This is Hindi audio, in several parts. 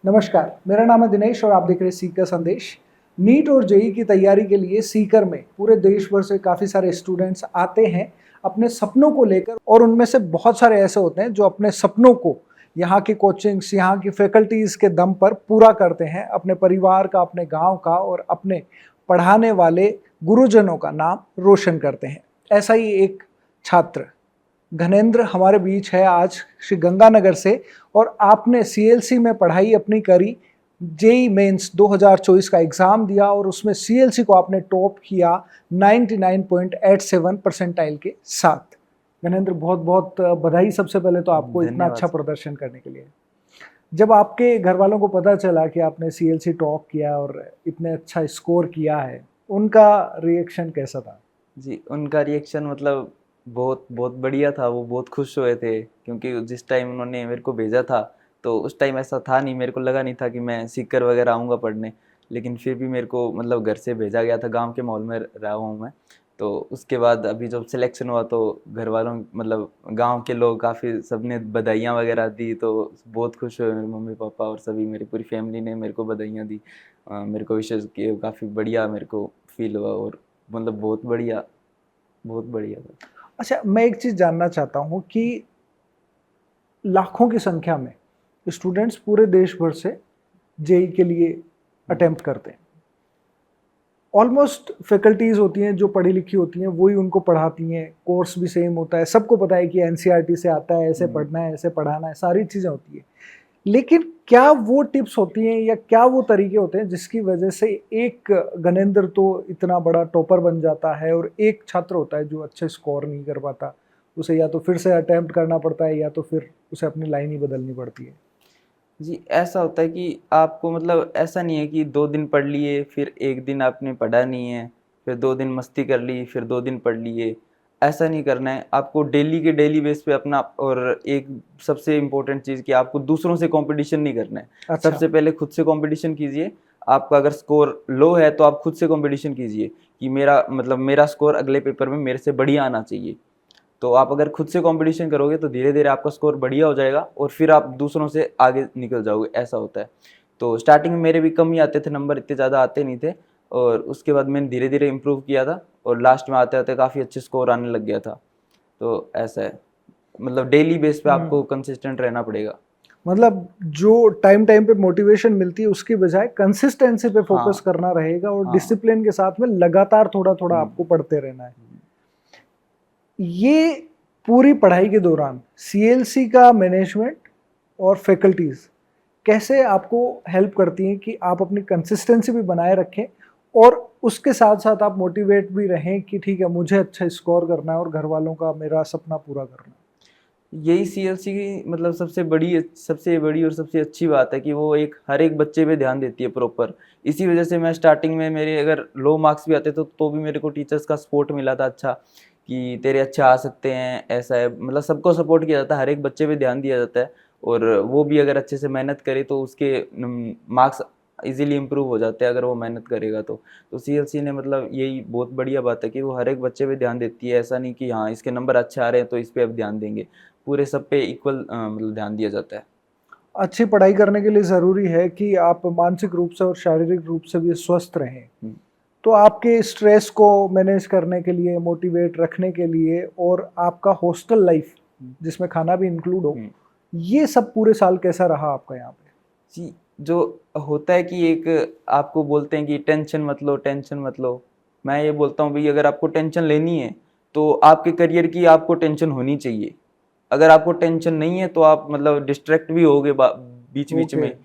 नमस्कार, मेरा नाम है दिनेश और आप देख रहे हैं सीकर संदेश। नीट और जेई की तैयारी के लिए सीकर में पूरे देश भर से काफ़ी सारे स्टूडेंट्स आते हैं अपने सपनों को लेकर, और उनमें से बहुत सारे ऐसे होते हैं जो अपने सपनों को यहाँ की कोचिंग्स, यहाँ की फैकल्टीज़ के दम पर पूरा करते हैं, अपने परिवार का, अपने गांव का और अपने पढ़ाने वाले गुरुजनों का नाम रोशन करते हैं। ऐसा ही एक छात्र घनेंद्र हमारे बीच है आज श्री गंगानगर से, और आपने सीएलसी में पढ़ाई अपनी करी। जेई मेंस 2024 का एग्ज़ाम दिया और उसमें सीएलसी को आपने टॉप किया 99.87 परसेंटाइल के साथ। घनेंद्र, बहुत बहुत बधाई सबसे पहले तो आपको इतना अच्छा प्रदर्शन करने के लिए। जब आपके घर वालों को पता चला कि आपने सीएलसी टॉप किया और इतने अच्छा स्कोर किया है, उनका रिएक्शन कैसा था? जी, उनका रिएक्शन मतलब बहुत बहुत बढ़िया था। वो बहुत खुश हुए थे क्योंकि जिस टाइम उन्होंने मेरे को भेजा था तो उस टाइम ऐसा था नहीं, मेरे को लगा नहीं था कि मैं सीकर वगैरह आऊँगा पढ़ने। लेकिन फिर भी मेरे को मतलब घर से भेजा गया था, गांव के माहौल में रहा हूँ मैं। तो उसके बाद अभी जब सिलेक्शन हुआ तो घर वालों मतलब गांव के लोग काफ़ी सबने बधाइयाँ वगैरह दी, तो बहुत खुश हुए मेरे मम्मी पापा और सभी मेरी पूरी फैमिली ने मेरे को बधाइयाँ दी। मेरे को विशेष किए, काफ़ी बढ़िया मेरे को फील हुआ और मतलब बहुत बढ़िया था। अच्छा, मैं एक चीज़ जानना चाहता हूँ कि लाखों की संख्या में स्टूडेंट्स पूरे देश भर से जेई के लिए अटेम्प्ट करते हैं। ऑलमोस्ट फैकल्टीज होती हैं जो पढ़ी लिखी होती हैं, वही उनको पढ़ाती हैं, कोर्स भी सेम होता है, सबको पता है कि एनसीईआरटी से आता है, ऐसे पढ़ना है, ऐसे पढ़ाना है, सारी चीज़ें होती है। लेकिन क्या वो टिप्स होती हैं या क्या वो तरीके होते हैं जिसकी वजह से एक गणेंद्र तो इतना बड़ा टॉपर बन जाता है और एक छात्र होता है जो अच्छे स्कोर नहीं कर पाता, उसे या तो फिर से अटेम्प्ट करना पड़ता है या तो फिर उसे अपनी लाइन ही बदलनी पड़ती है? जी, ऐसा होता है कि आपको मतलब ऐसा नहीं है कि 2 दिन पढ़ लिए, फिर 1 दिन आपने पढ़ा नहीं है, फिर 2 दिन मस्ती कर ली, फिर 2 दिन पढ़ लिए, ऐसा नहीं करना है। आपको डेली के डेली बेस पे अपना, और एक सबसे इम्पोर्टेंट चीज़ कि आपको दूसरों से कॉम्पिटिशन नहीं करना है। अच्छा। सबसे पहले खुद से कॉम्पिटिशन कीजिए। आपका अगर स्कोर लो है तो आप खुद से कॉम्पिटिशन कीजिए कि मेरा स्कोर अगले पेपर में मेरे से बढ़िया आना चाहिए। तो आप अगर खुद से कंपटीशन करोगे तो धीरे धीरे आपका स्कोर बढ़िया हो जाएगा और फिर आप दूसरों से आगे निकल जाओगे, ऐसा होता है। तो स्टार्टिंग में मेरे भी कम ही आते थे नंबर, इतने ज़्यादा आते नहीं थे, और उसके बाद मैंने धीरे धीरे इम्प्रूव किया था और लास्ट में आते आते काफ़ी अच्छे स्कोर आने लग गया था। तो ऐसा है, मतलब डेली बेस पे आपको कंसिस्टेंट रहना पड़ेगा। मतलब जो टाइम टाइम पे मोटिवेशन मिलती है उसकी बजाय कंसिस्टेंसी पे फोकस हाँ करना रहेगा और हाँ। डिसिप्लिन के साथ में लगातार थोड़ा थोड़ा आपको पढ़ते रहना है। ये पूरी पढ़ाई के दौरान सीएलसी का मैनेजमेंट और फैकल्टीज कैसे आपको हेल्प करती हैं कि आप अपनी कंसिस्टेंसी भी बनाए रखें और उसके साथ साथ आप मोटिवेट भी रहें कि ठीक है, मुझे अच्छा स्कोर करना है और घर वालों का मेरा सपना पूरा करना है? यही सीएलसी की मतलब सबसे बड़ी और सबसे अच्छी बात है कि वो एक हर एक बच्चे पे ध्यान देती है प्रॉपर। इसी वजह से मैं स्टार्टिंग में, मेरे अगर लो मार्क्स भी आते तो भी मेरे को टीचर्स का सपोर्ट मिला था अच्छा, कि तेरे अच्छे आ सकते हैं, ऐसा है। मतलब सबको सपोर्ट किया जाता है, हर एक बच्चे पे ध्यान दिया जाता है, और वो भी अगर अच्छे से मेहनत करे तो उसके मार्क्स इजीली इंप्रूव हो जाते हैं अगर वो मेहनत करेगा तो सीएलसी ने मतलब यही बहुत बढ़िया बात है कि वो हर एक बच्चे पे ध्यान देती है। ऐसा नहीं कि हाँ इसके नंबर अच्छे आ रहे हैं तो इस पे अब ध्यान देंगे, पूरे सब पे इक्वल मतलब ध्यान दिया जाता है। अच्छी पढ़ाई करने के लिए ज़रूरी है कि आप मानसिक रूप से और शारीरिक रूप से भी स्वस्थ रहें। हम्म, तो आपके स्ट्रेस को मैनेज करने के लिए, मोटिवेट रखने के लिए, और आपका हॉस्टल लाइफ जिसमें खाना भी इंक्लूड हो, हम्म। ये सब पूरे साल कैसा रहा आपका यहाँ पे? जी, जो होता है कि एक आपको बोलते हैं कि टेंशन मत लो, टेंशन मत लो। मैं ये बोलता हूँ भाई, अगर आपको टेंशन लेनी है तो आपके करियर की आपको टेंशन होनी चाहिए। अगर आपको टेंशन नहीं है तो आप मतलब डिस्ट्रैक्ट भी होगे बीच बीच ओके। में।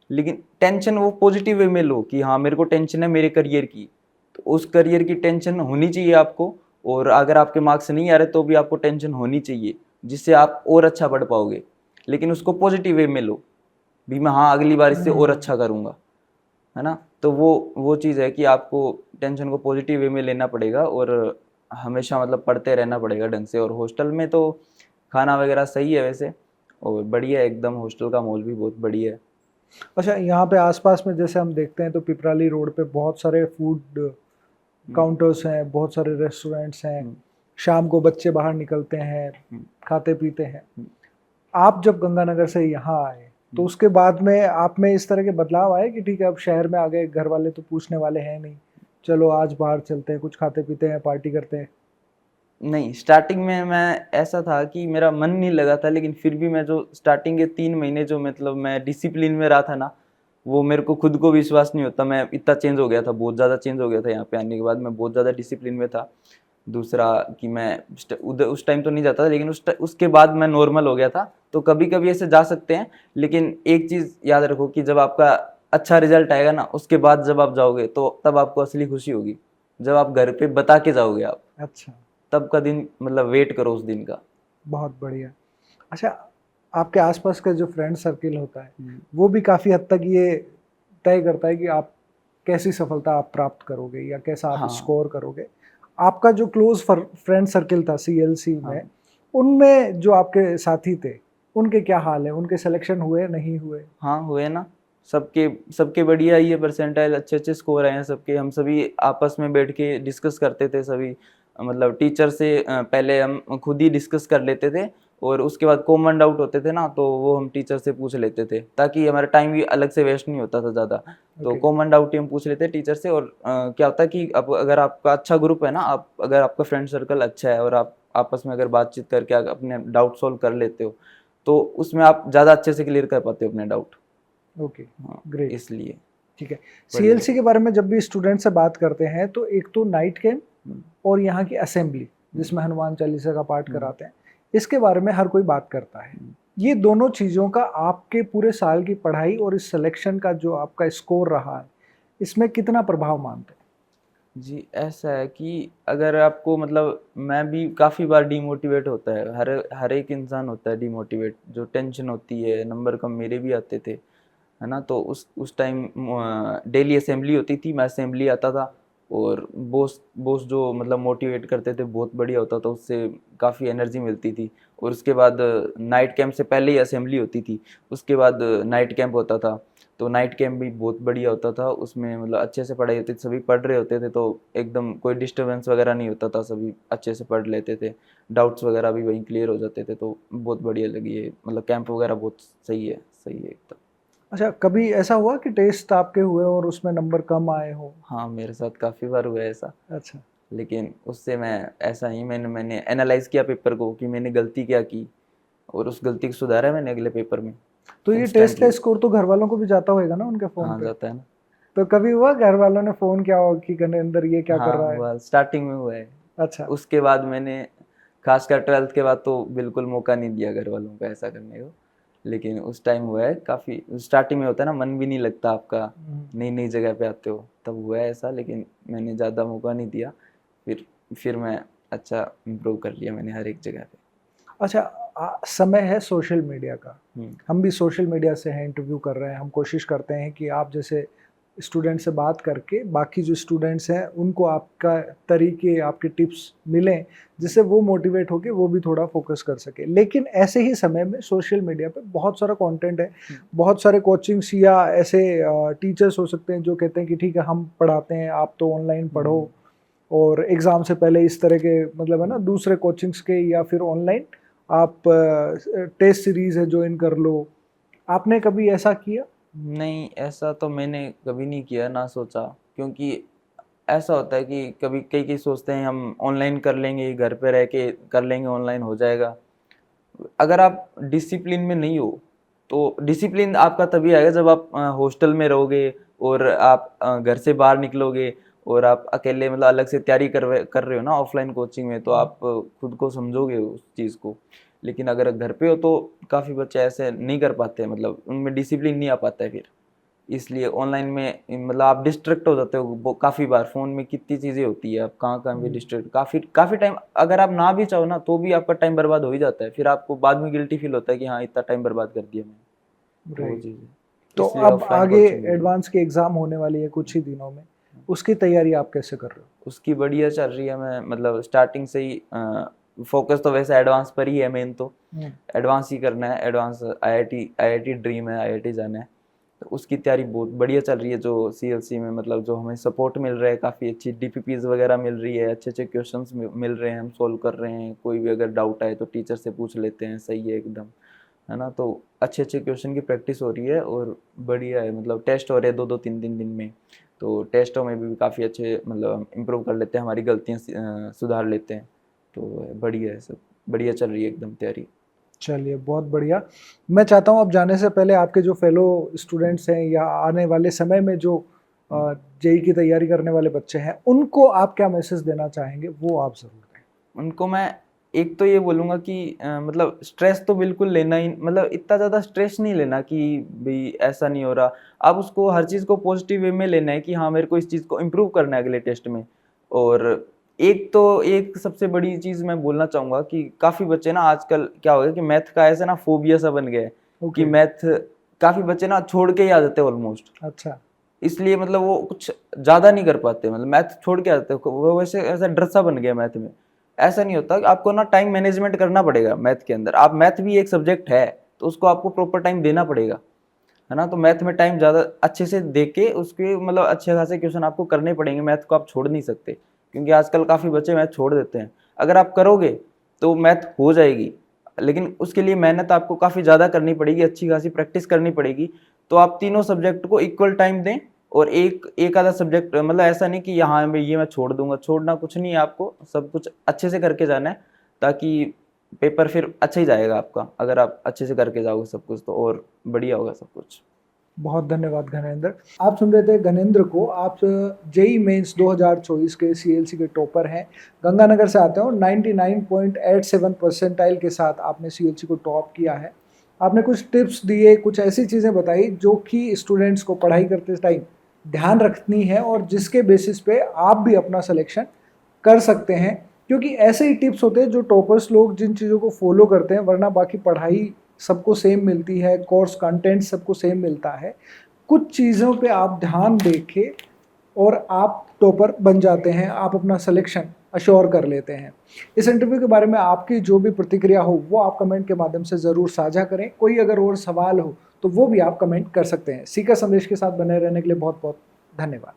लेकिन टेंशन वो पॉजिटिव वे में लो कि हाँ मेरे को टेंशन है मेरे करियर की, तो उस करियर की टेंशन होनी चाहिए आपको। और अगर आपके मार्क्स नहीं आ रहे तो भी आपको टेंशन होनी चाहिए, जिससे आप और अच्छा पढ़ पाओगे। लेकिन उसको पॉजिटिव वे में लो भी, मैं हाँ अगली बार इससे और अच्छा करूँगा, है ना। तो वो चीज़ है कि आपको टेंशन को पॉजिटिव वे में लेना पड़ेगा और हमेशा मतलब पढ़ते रहना पड़ेगा ढंग से। और हॉस्टल में तो खाना वगैरह सही है वैसे, और बढ़िया है एकदम, हॉस्टल का माहौल भी बहुत बढ़िया है। अच्छा, यहाँ पे आसपास में जैसे हम देखते हैं तो पिपराली रोड पे बहुत सारे फूड हम्म, काउंटर्स हैं, बहुत सारे रेस्टोरेंट्स हैं। हम्म, शाम को बच्चे बाहर निकलते हैं, हम्म, खाते पीते हैं। हम्म, आप जब गंगानगर से यहाँ आए तो उसके बाद में आप में इस तरह के बदलाव आए कि ठीक है अब शहर में आ गए, घर वाले तो पूछने वाले हैं नहीं, चलो आज बाहर चलते हैं, कुछ खाते पीते हैं, पार्टी करते हैं? नहीं, स्टार्टिंग में मैं ऐसा था कि मेरा मन नहीं लगा था, लेकिन फिर भी मैं जो स्टार्टिंग के 3 महीने जो मतलब मैं डिसिप्लिन में रहा था ना, वो मेरे को खुद को विश्वास नहीं होता, मैं इतना चेंज हो गया था, बहुत ज़्यादा चेंज हो गया था यहाँ पे आने के बाद, मैं बहुत ज़्यादा डिसिप्लिन में था। दूसरा कि मैं उधर उस टाइम तो नहीं जाता था, लेकिन उसके बाद मैं नॉर्मल हो गया था। तो कभी कभी ऐसे जा सकते हैं, लेकिन एक चीज़ याद रखो कि जब आपका अच्छा रिजल्ट आएगा ना, उसके बाद जब आप जाओगे तो तब आपको असली खुशी होगी, जब आप घर पे बता के जाओगे आप, अच्छा, तब का दिन मतलब वेट करो उस दिन का। बहुत बढ़िया। अच्छा, आपके आसपास का जो फ्रेंड सर्किल होता है वो भी काफ़ी हद तक ये तय करता है कि आप कैसी सफलता आप प्राप्त करोगे या कैसा आप हाँ, स्कोर करोगे। आपका जो क्लोज फ्रेंड सर्किल था सीएलसी हाँ, में, उनमें जो आपके साथी थे, उनके क्या हाल है? उनके सिलेक्शन हुए, नहीं हुए? हाँ, हुए ना। सबके सबके बढ़िया ही है, परसेंटाइल अच्छे अच्छे स्कोर आए हैं सबके। हम सभी आपस में बैठ के डिस्कस करते थे सभी, मतलब टीचर से पहले हम खुद ही डिस्कस कर लेते थे, और उसके बाद कॉमन डाउट होते थे ना, तो वो हम टीचर से पूछ लेते थे, ताकि हमारा टाइम भी अलग से वेस्ट नहीं होता था ज़्यादा। तो ओके। कॉमन डाउट ही हम पूछ लेते टीचर से। और क्या होता है कि अब अगर आपका अच्छा ग्रुप है ना, आप अगर आपका फ्रेंड सर्कल अच्छा है और आप आपस में अगर बातचीत करके अपने डाउट सॉल्व कर लेते हो, तो उसमें आप ज़्यादा अच्छे से क्लियर कर पाते हो अपने डाउट। ओके, हाँ, ग्रेट। इसलिए ठीक है। बढ़िया सीएलसी रहता के बारे में जब भी स्टूडेंट से बात करते हैं तो एक तो नाइट कैंप है। और यहाँ की असेंबली हम्म, जिसमें हनुमान चालीसा का पाठ हम्म, कराते हैं, इसके बारे में हर कोई बात करता है। हम्म। ये दोनों चीज़ों का आपके पूरे साल की पढ़ाई और इस सिलेक्शन का जो आपका स्कोर रहा है, इसमें कितना प्रभाव मानते हैं? जी, ऐसा है कि अगर आपको मतलब मैं भी काफ़ी बार डिमोटिवेट होता है, हर हर एक इंसान होता है डिमोटिवेट, जो टेंशन होती है, नंबर कम मेरे भी आते थे, है ना? तो उस टाइम डेली असेंबली होती थी, मैं असेंबली आता था, और बॉस बॉस जो मतलब मोटिवेट करते थे, बहुत बढ़िया होता था, उससे काफ़ी एनर्जी मिलती थी। और उसके बाद नाइट कैंप से पहले ही असेंबली होती थी, उसके बाद नाइट कैंप होता था। तो नाइट कैंप भी बहुत बढ़िया होता था, उसमें मतलब अच्छे से पढ़ाई होती थी, सभी पढ़ रहे होते थे, तो एकदम कोई डिस्टरबेंस वगैरह नहीं होता था, सभी अच्छे से पढ़ लेते थे, डाउट्स वगैरह भी वहीं क्लियर हो जाते थे। तो बहुत बढ़िया लगी ये, मतलब कैंप वगैरह बहुत सही है एकदम। अच्छा, कभी ऐसा हुआ कि टेस्ट आपके हुए और उसमें नंबर कम आए हो? हाँ, मेरे साथ काफ़ी बार हुआ है ऐसा, अच्छा। लेकिन उससे मैं ऐसा नहीं, मैंने एनालाइज किया पेपर को कि मैंने गलती क्या की, और उस गलती को सुधारा मैंने अगले पेपर में तो ये टेस्ट का इंस्टेंटली। स्कोर तो घर वालों को भी जाता होगा ना उनके फ़ोन हाँ, पे? जाता है ना। तो कभी हुआ घर वालों ने फ़ोन किया हो कि कहने अंदर ये क्या कर हाँ, रहा है? हुआ, स्टार्टिंग में हुआ है। अच्छा। उसके बाद मैंने, खासकर 12th के बाद तो बिल्कुल मौका नहीं दिया घर वालों को ऐसा करने को। लेकिन उस टाइम हुआ है काफ़ी, स्टार्टिंग में होता है ना, मन भी नहीं लगता आपका, हम्म। नई नई जगह पे आते हो, तब हुआ है ऐसा, लेकिन मैंने ज़्यादा मौका नहीं दिया। फिर मैं अच्छा इम्प्रूव कर लिया मैंने हर एक जगह पे। अच्छा, समय है सोशल मीडिया का। हम्म, हम भी सोशल मीडिया से हैं, इंटरव्यू कर रहे हैं, हम कोशिश करते हैं कि आप जैसे स्टूडेंट से बात करके बाकी जो स्टूडेंट्स हैं उनको आपका तरीके, आपके टिप्स मिलें, जिससे वो मोटिवेट होके वो भी थोड़ा फोकस कर सके। लेकिन ऐसे ही समय में सोशल मीडिया पे बहुत सारा कंटेंट है, बहुत सारे कोचिंग्स या ऐसे टीचर्स हो सकते हैं जो कहते हैं कि ठीक है हम पढ़ाते हैं, आप तो ऑनलाइन पढ़ो, हम्म, और एग्ज़ाम से पहले इस तरह के मतलब है ना दूसरे कोचिंग्स के या फिर ऑनलाइन आप टेस्ट सीरीज़ है ज्वाइन कर लो। आपने कभी ऐसा किया? नहीं, ऐसा तो मैंने कभी नहीं किया, ना सोचा, क्योंकि ऐसा होता है कि कभी कई कई सोचते हैं हम ऑनलाइन कर लेंगे, घर पे रह के कर लेंगे, ऑनलाइन हो जाएगा। अगर आप डिसिप्लिन में नहीं हो, तो डिसिप्लिन आपका तभी आएगा जब आप हॉस्टल में रहोगे, और आप घर से बाहर निकलोगे, और आप अकेले मतलब अलग से तैयारी कर रहे हो ना ऑफलाइन कोचिंग में, तो आप खुद को समझोगे उस चीज़ को। लेकिन अगर घर पे हो तो काफ़ी बच्चे ऐसे नहीं कर पाते, मतलब उनमें डिसिप्लिन नहीं आ पाता है फिर। इसलिए ऑनलाइन में मतलब आप डिस्ट्रैक्ट हो जाते हो काफ़ी बार, फ़ोन में कितनी चीज़ें होती है, आप कहाँ कहाँ भी डिस्ट्रैक्ट, काफ़ी काफ़ी टाइम, अगर आप ना भी चाहो ना तो भी आपका टाइम बर्बाद हो ही जाता है, फिर आपको बाद में गिल्टी फील होता है कि हाँ इतना टाइम बर्बाद कर दिया मैंने। तो वो राइट। चीज़ है, तो इसलिए अब ऑफलाइन आगे कोचिंग बढ़िया है। एडवांस की एग्ज़ाम होने वाली है कुछ ही दिनों में, उसकी तैयारी आप कैसे कर रहे हो? उसकी बढ़िया चल रही है, मैं मतलब स्टार्टिंग से ही फोकस तो वैसे एडवांस पर ही है, मेन तो हम्म। एडवांस ही करना है, एडवांस आईआईटी ड्रीम है, आईआईटी जाना है। तो उसकी तैयारी बहुत बढ़िया चल रही है, जो सीएलसी में मतलब जो हमें सपोर्ट मिल रहा है, काफ़ी अच्छी डीपीपीज वगैरह मिल रही है, अच्छे अच्छे क्वेश्चंस मिल रहे हैं, हम सोल्व कर रहे हैं, कोई भी अगर डाउट आए तो टीचर से पूछ लेते हैं, सही है एकदम। है ना। तो अच्छे अच्छे क्वेश्चन की प्रैक्टिस हो रही है और बढ़िया है, मतलब टेस्ट हो रहे हैं 2-2 3 दिन में, तो टेस्टों में भी काफ़ी अच्छे मतलब इम्प्रूव कर लेते हैं, हमारी गलतियाँ सुधार लेते हैं। तो बढ़िया है सब, बढ़िया चल रही है एकदम तैयारी। चलिए बहुत बढ़िया। मैं चाहता हूँ अब जाने से पहले आपके जो फेलो स्टूडेंट्स हैं या आने वाले समय में जो जेई की तैयारी करने वाले बच्चे हैं, उनको आप क्या मैसेज देना चाहेंगे, वो आप ज़रूर दें। उनको मैं एक तो ये बोलूँगा कि मतलब स्ट्रेस तो बिल्कुल लेना ही, मतलब इतना ज़्यादा स्ट्रेस नहीं लेना कि भाई ऐसा नहीं हो रहा। आप उसको हर चीज़ को पॉजिटिव वे में लेना है कि हाँ, मेरे को इस चीज़ को इम्प्रूव करना है अगले टेस्ट में। और एक सबसे बड़ी चीज़ मैं बोलना चाहूँगा कि काफ़ी बच्चे ना आजकल क्या हो गया कि मैथ का ऐसा ना फ़ोबिया सा बन गया है कि ओके। मैथ काफ़ी बच्चे ना छोड़ के ही आ जाते हैं ऑलमोस्ट। अच्छा। इसलिए मतलब वो कुछ ज़्यादा नहीं कर पाते, मतलब मैथ छोड़ के आते हैं, वो वैसे ऐसा डर सा बन गया मैथ में। ऐसा नहीं होता, आपको ना टाइम मैनेजमेंट करना पड़ेगा मैथ के अंदर। आप मैथ भी एक सब्जेक्ट है, तो उसको आपको प्रॉपर टाइम देना पड़ेगा, है ना। तो मैथ में टाइम ज़्यादा अच्छे से दे के उसके मतलब अच्छे खासे क्वेश्चन आपको करने पड़ेंगे। मैथ को आप छोड़ नहीं सकते, क्योंकि आजकल काफ़ी बच्चे मैथ छोड़ देते हैं। अगर आप करोगे तो मैथ हो जाएगी, लेकिन उसके लिए मेहनत आपको काफ़ी ज़्यादा करनी पड़ेगी, अच्छी खासी प्रैक्टिस करनी पड़ेगी। तो आप तीनों सब्जेक्ट को इक्वल टाइम दें, और एक आधा सब्जेक्ट, मतलब ऐसा नहीं कि यहाँ मैं ये मैं छोड़ दूंगा, छोड़ना कुछ नहीं है, आपको सब कुछ अच्छे से करके जाना है, ताकि पेपर फिर अच्छा ही जाएगा आपका। अगर आप अच्छे से करके जाओगे सब कुछ तो और बढ़िया होगा सब कुछ। बहुत धन्यवाद घनेंद्र। आप सुन रहे थे घनेंद्र को। आप जेई मेंस 2024 के सीएलसी के टॉपर हैं, गंगानगर से आते हैं और 99.87 परसेंटाइल के साथ आपने सीएलसी को टॉप किया है। आपने कुछ टिप्स दिए, कुछ ऐसी चीज़ें बताई जो कि स्टूडेंट्स को पढ़ाई करते टाइम ध्यान रखनी है और जिसके बेसिस पे आप भी अपना सिलेक्शन कर सकते हैं, क्योंकि ऐसे ही टिप्स होते हैं जो टॉपर्स लोग जिन चीज़ों को फॉलो करते हैं, वरना बाकी पढ़ाई सबको सेम मिलती है, कोर्स कंटेंट सबको सेम मिलता है। कुछ चीज़ों पे आप ध्यान देके और आप टॉपर बन जाते हैं, आप अपना सिलेक्शन अश्योर कर लेते हैं। इस इंटरव्यू के बारे में आपकी जो भी प्रतिक्रिया हो वो आप कमेंट के माध्यम से ज़रूर साझा करें। कोई अगर और सवाल हो तो वो भी आप कमेंट कर सकते हैं। सीकर संदेश के साथ बने रहने के लिए बहुत बहुत धन्यवाद।